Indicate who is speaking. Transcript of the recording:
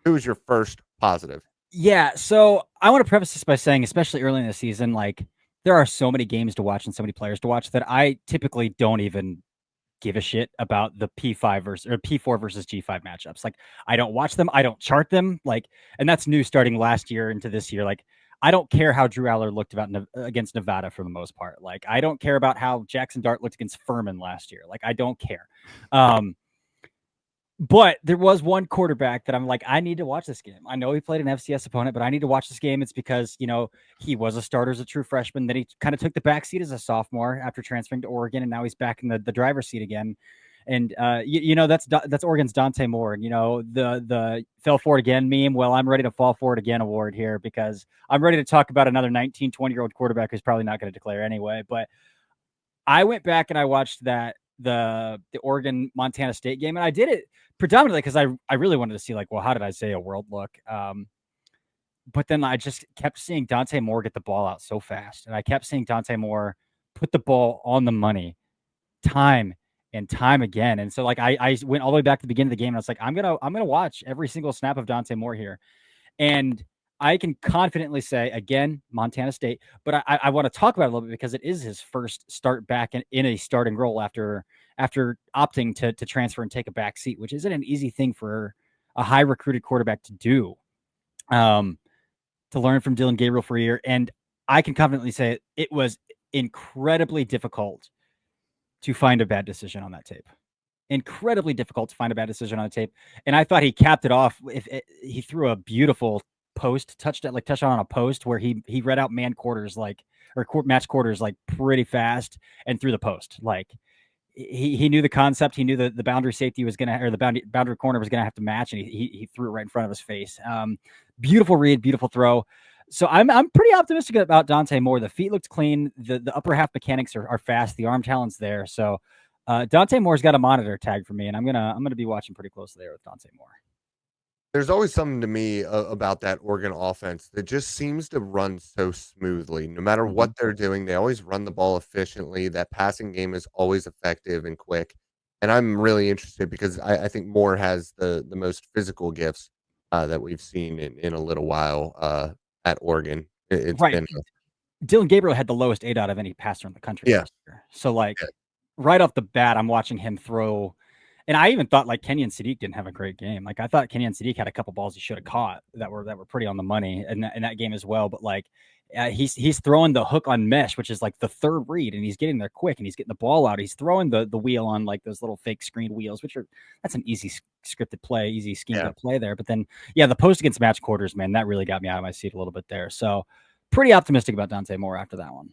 Speaker 1: who was your first positive?
Speaker 2: Yeah, so I want to preface this by saying, especially early in the season, like there are so many games to watch and so many players to watch that I typically don't even give a shit about the P5 versus or P4 versus G5 matchups. Like I don't watch them, I don't chart them. Like, and that's new starting last year into this year. Like I don't care how Drew Aller looked against Nevada for the most part. Like I don't care about how Jackson Dart looked against Furman last year. Like I don't care. But there was one quarterback that I'm like, I need to watch this game. I know he played an FCS opponent, but I need to watch this game. It's because, he was a starter as a true freshman. Then he kind of took the back seat as a sophomore after transferring to Oregon, and now he's back in the driver's seat again. And that's Oregon's Dante Moore. And the fell for it again meme. Well, I'm ready to fall for it again award here because I'm ready to talk about another 19, 20-year-old quarterback who's probably not going to declare anyway. But I went back and I watched the Oregon Montana State game, and I did it predominantly because I really wanted to see, like, well, how did Isaiah World look? But then I just kept seeing Dante Moore get the ball out so fast, and I kept seeing Dante Moore put the ball on the money time and time again. And so, like, I went all the way back to the beginning of the game, and I was like, I'm gonna watch every single snap of Dante Moore here, and I can confidently say, again, Montana State, but I want to talk about it a little bit because it is his first start back in a starting role after opting to transfer and take a back seat, which isn't an easy thing for a high recruited quarterback to do. To learn from Dylan Gabriel for a year. And I can confidently say it was incredibly difficult to find a bad decision on that tape. Incredibly difficult to find a bad decision on the tape. And I thought he capped it off. He threw a beautiful touchdown on a post where he read out match quarters like pretty fast and threw the post. Like he knew the concept. He knew the boundary safety was going to, or the boundary corner was going to have to match, and he threw it right in front of his face. Beautiful read, beautiful throw. So I'm pretty optimistic about Dante Moore. The feet looked clean. The upper half mechanics are fast. The arm talent's there. So Dante Moore's got a monitor tag for me, and I'm gonna be watching pretty closely there with Dante Moore.
Speaker 1: There's always something to me about that Oregon offense that just seems to run so smoothly. No matter what they're doing, they always run the ball efficiently. That passing game is always effective and quick. And I'm really interested because I think Moore has the most physical gifts that we've seen in a little while at Oregon. It's
Speaker 2: right.
Speaker 1: been
Speaker 2: Dylan Gabriel had the lowest ADOT of any passer in the country last year. So, like, right off the bat, I'm watching him throw. And I even thought, like, Kenyon Sadiq didn't have a great game. Like, I thought Kenyon Sadiq had a couple balls he should have caught that were pretty on the money in that game as well. But, like, he's throwing the hook on mesh, which is, like, the third read, and he's getting there quick, and he's getting the ball out. He's throwing the wheel on, like, those little fake screen wheels, that's an easy scripted play, easy schemed up play there. But then, the post against match quarters, man, that really got me out of my seat a little bit there. So, pretty optimistic about Dante Moore after that one.